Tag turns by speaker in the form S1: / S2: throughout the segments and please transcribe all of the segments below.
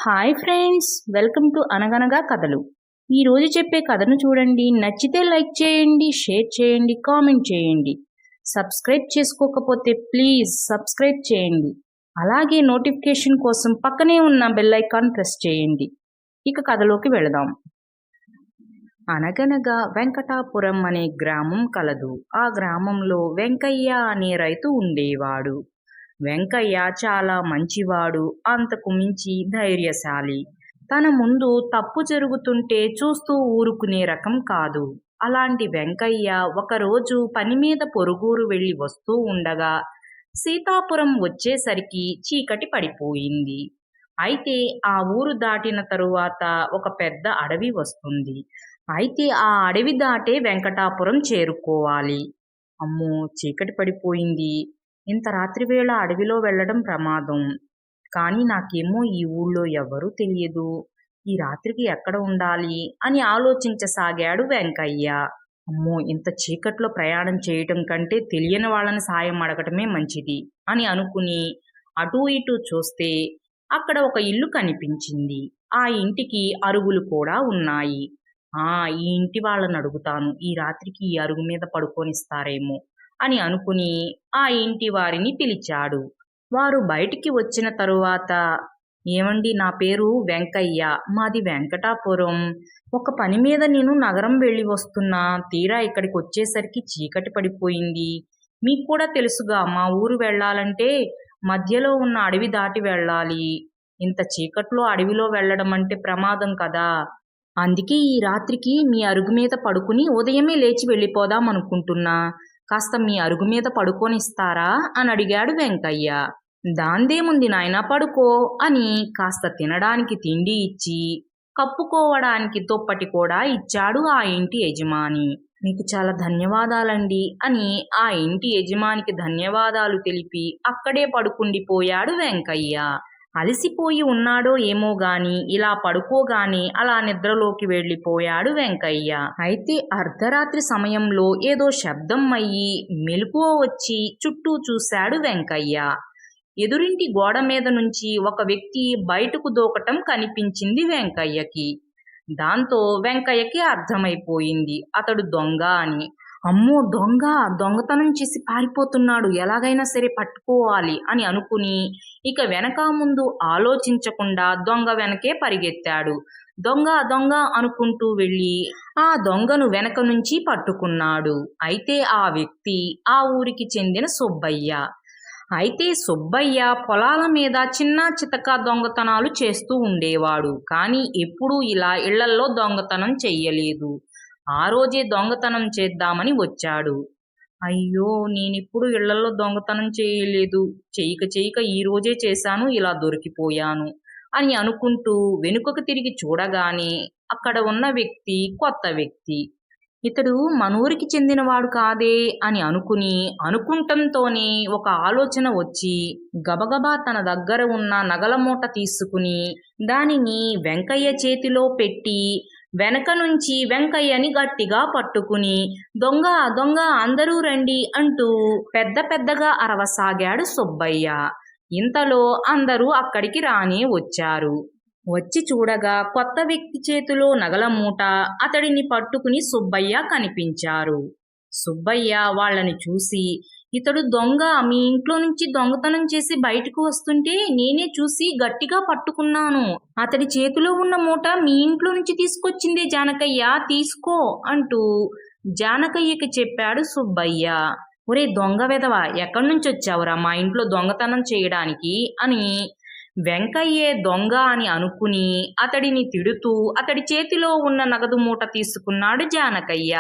S1: Hi friends, welcome to అనగనగా కథలు. ఈరోజు చెప్పే కథను చూడండి. నచ్చితే లైక్ చేయండి, షేర్ చేయండి, కామెంట్ చేయండి. సబ్స్క్రైబ్ చేసుకోకపోతే ప్లీజ్ సబ్స్క్రైబ్ చేయండి. అలాగే నోటిఫికేషన్ కోసం పక్కనే ఉన్న బెల్ ఐకాన్ ప్రెస్ చేయండి. ఇక కథలోకి వెళదాం. అనగనగా వెంకటాపురం అనే గ్రామం కలదు. ఆ గ్రామంలో వెంకయ్య అనే రైతు ఉండేవాడు. వెంకయ్య చాలా మంచివాడు, అంతకు మించి ధైర్యశాలి. తన ముందు తప్పు జరుగుతుంటే చూస్తూ ఊరుకునే రకం కాదు. అలాంటి వెంకయ్య ఒకరోజు పని మీద పొరుగురు వెళ్ళి వస్తూ ఉండగా సీతాపురం వచ్చేసరికి చీకటి పడిపోయింది. అయితే ఆ ఊరు దాటిన తరువాత ఒక పెద్ద అడవి వస్తుంది. అయితే ఆ అడవి దాటే వెంకటాపురం చేరుకోవాలి. అమ్మో, చీకటి పడిపోయింది. ఇంత రాత్రివేళ అడవిలో వెళ్ళడం ప్రమాదం. కానీ నాకేమో ఈ ఊళ్ళో ఎవ్వరూ తెలియదు. ఈ రాత్రికి ఎక్కడ ఉండాలి అని ఆలోచించసాగాడు వెంకయ్య. అమ్మో, ఇంత చీకట్లో ప్రయాణం చేయటం కంటే తెలియని వాళ్ళని సాయం అడగటమే మంచిది అని అనుకుని అటూ ఇటూ చూస్తే అక్కడ ఒక ఇల్లు కనిపించింది. ఆ ఇంటికి అరుగులు కూడా ఉన్నాయి. ఈ ఇంటి వాళ్ళని అడుగుతాను, ఈ రాత్రికి ఈ అరుగు మీద పడుకొనిస్తారేమో అని అనుకుని ఆ ఇంటి వారిని పిలిచాడు. వారు బయటికి వచ్చిన తరువాత, ఏమండి, నా పేరు వెంకయ్య, మాది వెంకటాపురం. ఒక పని మీద నేను నగరం వెళ్ళి వస్తున్నా. తీరా ఇక్కడికి వచ్చేసరికి చీకటి పడిపోయింది. మీకు కూడా తెలుసుగా, మా ఊరు వెళ్ళాలంటే మధ్యలో ఉన్న అడవి దాటి వెళ్ళాలి. ఇంత చీకట్లో అడవిలో వెళ్ళడం అంటే ప్రమాదం కదా. అందుకే ఈ రాత్రికి మీ అరుగు మీద పడుకుని ఉదయమే లేచి వెళ్ళిపోదాం అనుకుంటున్నా. కాస్త మీ అరుగు మీద పడుకోనిస్తారా అని అడిగాడు వెంకయ్య. దాందేముంది నాయనా, పడుకో అని కాస్త తినడానికి తిండి ఇచ్చి కప్పుకోవడానికి దుప్పటి కూడా ఇచ్చాడు ఆ ఇంటి యజమాని. మీకు చాలా ధన్యవాదాలండి అని ఆ ఇంటి యజమానికి ధన్యవాదాలు తెలిపి అక్కడే పడుకుండిపోయాడు వెంకయ్య. అలసిపోయి ఉన్నాడో ఏమో గాని ఇలా పడుకోగానే అలా నిద్రలోకి వెళ్ళిపోయాడు వెంకయ్య. అయితే అర్ధరాత్రి సమయంలో ఏదో శబ్దం అయ్యి మెలకువ వచ్చి చుట్టూ చూశాడు వెంకయ్య. ఎదురింటి గోడ మీద నుంచి ఒక వ్యక్తి బయటకు దూకటం కనిపించింది వెంకయ్యకి. దాంతో వెంకయ్యకి అర్థమైపోయింది అతడు దొంగ అని. అమ్మో, దొంగతనం చేసి పారిపోతున్నాడు, ఎలాగైనా సరే పట్టుకోవాలి అని అనుకుని ఇక వెనక ముందు ఆలోచించకుండా దొంగ వెనకే పరిగెత్తాడు. దొంగ అనుకుంటూ వెళ్ళి ఆ దొంగను వెనక నుంచి పట్టుకున్నాడు. అయితే ఆ వ్యక్తి ఆ ఊరికి చెందిన సుబ్బయ్య. అయితే సుబ్బయ్య పొలాల మీద చిన్న చితక దొంగతనాలు చేస్తూ ఉండేవాడు. కానీ ఎప్పుడూ ఇలా ఇళ్లల్లో దొంగతనం చెయ్యలేదు. ఆ రోజే దొంగతనం చేద్దామని వచ్చాడు. అయ్యో, నేనిప్పుడు ఇళ్లలో దొంగతనం చేయలేదు, చేయక ఈ రోజే చేశాను, ఇలా దొరికిపోయాను అని అనుకుంటూ వెనుకకు తిరిగి చూడగానే అక్కడ ఉన్న వ్యక్తి కొత్త వ్యక్తి. ఇతడు మనూరికి చెందినవాడు కాదే అని అనుకుంటంతోనే ఒక ఆలోచన వచ్చి గబగబా తన దగ్గర ఉన్న నగల మూట తీసుకుని దానిని వెంకయ్య చేతిలో పెట్టి వెనక నుంచి వెంకయ్యని గట్టిగా పట్టుకుని దొంగ అందరూ రండి అంటూ పెద్దగా అరవసాగాడు సుబ్బయ్య. ఇంతలో అందరూ అక్కడికి రానే వచ్చారు. వచ్చి చూడగా కొత్త వ్యక్తి చేతిలో నగల మూట, అతడిని పట్టుకుని సుబ్బయ్య కనిపించారు. సుబ్బయ్య వాళ్ళని చూసి, ఇతడు దొంగ, మీ ఇంట్లో నుంచి దొంగతనం చేసి బయటకు వస్తుంటే నేనే చూసి గట్టిగా పట్టుకున్నాను. అతడి చేతిలో ఉన్న మూట మీ ఇంట్లో నుంచి తీసుకొచ్చిందే జానకయ్య, తీసుకో అంటూ జానకయ్యకి చెప్పాడు సుబ్బయ్య. ఒరే దొంగ వెధవ, ఎక్కడి నుంచి వచ్చావురా మా ఇంట్లో దొంగతనం చేయడానికి అని వెంకయ్యే దొంగ అని అనుకుని అతడిని తిడుతూ అతడి చేతిలో ఉన్న నగదు మూట తీసుకున్నాడు జానకయ్య.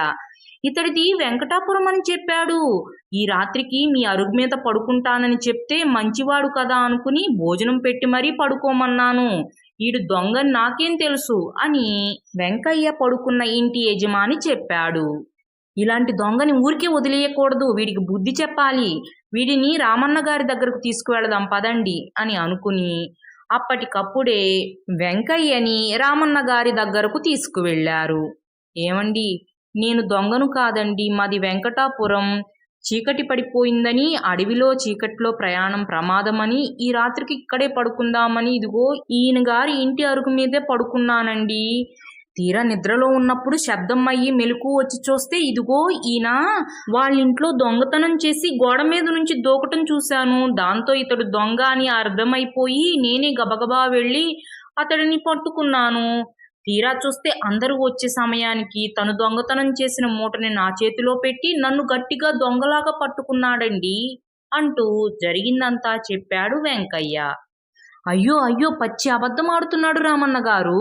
S1: ఇతడిది వెంకటాపురం అని చెప్పాడు. ఈ రాత్రికి మీ అరుగు మీద పడుకుంటానని చెప్తే మంచివాడు కదా అనుకుని భోజనం పెట్టి మరీ పడుకోమన్నాను. ఈడు దొంగని నాకేం తెలుసు అని వెంకయ్య పడుకున్న ఇంటి యజమాని చెప్పాడు. ఇలాంటి దొంగని ఊరికే వదిలేయకూడదు, వీడికి బుద్ధి చెప్పాలి. వీడిని రామన్న గారి దగ్గరకు తీసుకువెళదాం పదండి అని అనుకుని అప్పటికప్పుడే వెంకయ్యని రామన్న గారి దగ్గరకు తీసుకువెళ్ళారు. ఏమండి, నేను దొంగను కాదండి, మాది వెంకటాపురం. చీకటి పడిపోయిందని అడవిలో చీకట్లో ప్రయాణం ప్రమాదమని ఈ రాత్రికి ఇక్కడే పడుకుందామని ఇదిగో ఈయన గారి ఇంటి అరుగు మీదే పడుకున్నానండి. తీరా నిద్రలో ఉన్నప్పుడు శబ్దం అయ్యి మెలకువ వచ్చి చూస్తే ఇదిగో ఈయన వాళ్ళ ఇంట్లో దొంగతనం చేసి గోడ మీద నుంచి దూకటం చూశాను. దాంతో ఇతడు దొంగ అని అర్థమైపోయి నేనే గబగబా వెళ్ళి అతడిని పట్టుకున్నాను. తీరా చూస్తే అందరూ వచ్చే సమయానికి తను దొంగతనం చేసిన మూటని నా చేతిలో పెట్టి నన్ను గట్టిగా దొంగలాగా పట్టుకున్నాడండి అంటూ జరిగిందంతా చెప్పాడు వెంకయ్య. అయ్యో అయ్యో, పచ్చి అబద్ధం ఆడుతున్నాడు రామన్న గారు.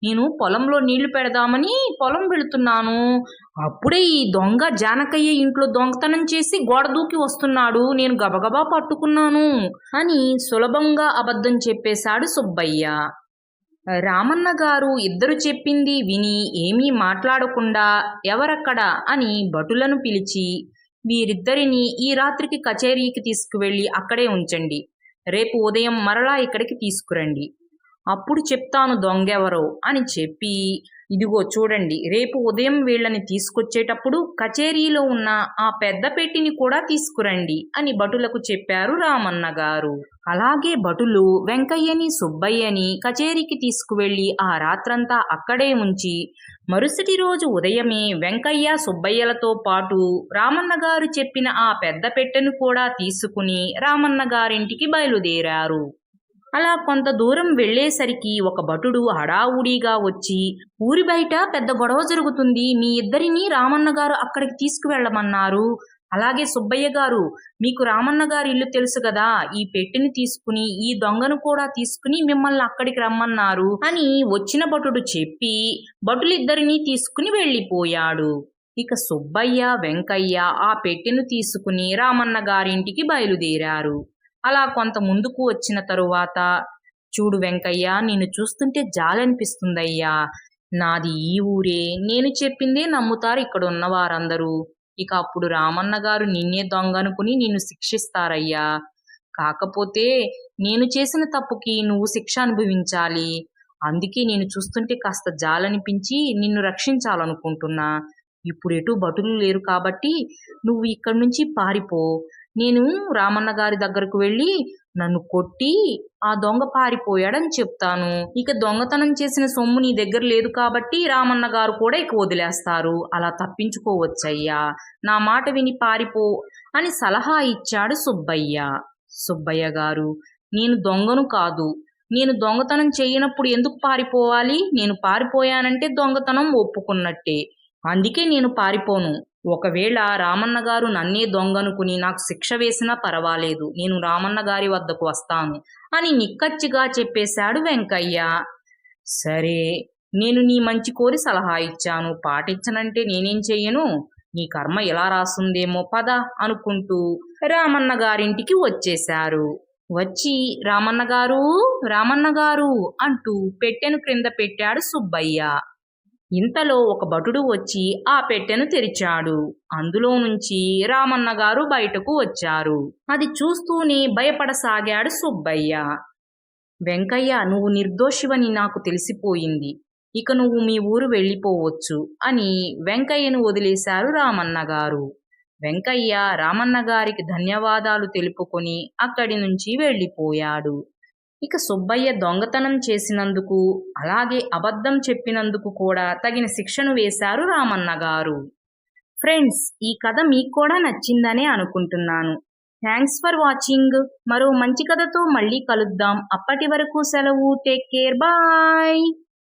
S1: నేను పొలంలో నీళ్లు పెడదామని పొలం వెళుతున్నాను. అప్పుడే ఈ దొంగ జానకయ్య ఇంట్లో దొంగతనం చేసి గోడ దూకి వస్తున్నాడు. నేను గబగబా పట్టుకున్నాను అని సులభంగా అబద్ధం చెప్పేశాడు సుబ్బయ్య. రామన్న గారు ఇద్దరు చెప్పింది విని ఏమీ మాట్లాడకుండా ఎవరక్కడా అని భటులను పిలిచి వీరిద్దరిని ఈ రాత్రికి కచేరీకి తీసుకువెళ్ళి అక్కడే ఉంచండి. రేపు ఉదయం మరలా ఇక్కడికి తీసుకురండి. అప్పుడు చెప్తాను దొంగెవరో అని చెప్పి ఇదిగో చూడండి, రేపు ఉదయం వీళ్ళని తీసుకొచ్చేటప్పుడు కచేరీలో ఉన్న ఆ పెద్ద పెట్టిని కూడా తీసుకురండి అని భటులకు చెప్పారు రామన్న గారు. అలాగే భటులు వెంకయ్యని సుబ్బయ్యని కచేరీకి తీసుకువెళ్ళి ఆ రాత్రంతా అక్కడే ఉంచి మరుసటి రోజు ఉదయమే వెంకయ్య సుబ్బయ్యలతో పాటు రామన్న గారు చెప్పిన ఆ పెద్ద పెట్టెను కూడా తీసుకుని రామన్న గారింటికి బయలుదేరారు. అలా కొంత దూరం వెళ్లేసరికి ఒక భటుడు హడావుడిగా వచ్చి, ఊరి బయట పెద్ద గొడవ జరుగుతుంది, మీ ఇద్దరిని రామన్న గారు అక్కడికి తీసుకువెళ్ళమన్నారు. అలాగే సుబ్బయ్య గారు, మీకు రామన్న గారి ఇల్లు తెలుసు కదా, ఈ పెట్టెని తీసుకుని ఈ దొంగను కూడా తీసుకుని మిమ్మల్ని అక్కడికి రమ్మన్నారు అని వచ్చిన భటుడు చెప్పి భటులిద్దరినీ తీసుకుని వెళ్ళిపోయాడు. ఇక సుబ్బయ్య వెంకయ్య ఆ పెట్టెను తీసుకుని రామన్న గారింటికి బయలుదేరారు. అలా కొంత ముందుకు వచ్చిన తరువాత, చూడు వెంకయ్య, నిన్ను చూస్తుంటే జాలనిపిస్తుందయ్యా. నాది ఈ ఊరే, నేను చెప్పిందే నమ్ముతారు ఇక్కడ ఉన్న వారందరూ. ఇక అప్పుడు రామన్న గారు నిన్నే దొంగ అనుకుని నిన్ను శిక్షిస్తారయ్యా. కాకపోతే నేను చేసిన తప్పుకి నువ్వు శిక్ష అనుభవించాలి. అందుకే నేను చూస్తుంటే కాస్త జాలనిపించి నిన్ను రక్షించాలనుకుంటున్నా. ఇప్పుడు ఎటు భటులు లేరు కాబట్టి నువ్వు ఇక్కడి నుంచి పారిపో. నేను రామన్న గారి దగ్గరకు వెళ్ళి నన్ను కొట్టి ఆ దొంగ పారిపోయాడని చెప్తాను. ఇక దొంగతనం చేసిన సొమ్ము నీ దగ్గర లేదు కాబట్టి రామన్న గారు కూడా ఇక వదిలేస్తారు. అలా తప్పించుకోవచ్చయ్యా. నా మాట విని పారిపో అని సలహా ఇచ్చాడు సుబ్బయ్య. సుబ్బయ్య గారు, నేను దొంగను కాదు. నేను దొంగతనం చేయనప్పుడు ఎందుకు పారిపోవాలి? నేను పారిపోయానంటే దొంగతనం ఒప్పుకున్నట్టే. అందుకే నేను పారిపోను. ఒకవేళ రామన్న గారు నన్నే దొంగనుకుని నాకు శిక్ష వేసినా పర్వాలేదు, నేను రామన్న గారి వద్దకు వస్తాను అని నిక్కచ్చిగా చెప్పేశాడు వెంకయ్య. సరే, నేను నీ మంచి కోరి సలహా ఇచ్చాను, పాటించనంటే నేనేం చెయ్యను, నీ కర్మ ఎలా రాస్తుందేమో పద అనుకుంటూ రామన్న గారింటికి వచ్చేశారు. వచ్చి రామన్న గారు, రామన్న గారు అంటూ పెట్టెను క్రింద పెట్టాడు సుబ్బయ్య. ఇంతలో ఒక భటుడు వచ్చి ఆ పెట్టెను తెరిచాడు. అందులో నుంచి రామన్న గారు బయటకు వచ్చారు. అది చూస్తూనే భయపడసాగాడు సుబ్బయ్య. వెంకయ్య, నువ్వు నిర్దోషివని నాకు తెలిసిపోయింది. ఇక నువ్వు మీ ఊరు వెళ్ళిపోవచ్చు అని వెంకయ్యను వదిలేశారు రామన్న గారు. వెంకయ్య రామన్న గారికి ధన్యవాదాలు తెలుపుకొని అక్కడి నుంచి వెళ్ళిపోయాడు. ఇక సుబ్బయ్య దొంగతనం చేసినందుకు అలాగే అబద్ధం చెప్పినందుకు కూడా తగిన శిక్షను వేశారు రామన్న గారు. ఫ్రెండ్స్, ఈ కథ మీకు కూడా నచ్చిందనే అనుకుంటున్నాను. Thanks for watching. మరో మంచి కథతో మళ్ళీ కలుద్దాం. అప్పటి వరకు సెలవు. Take care. బాయ్.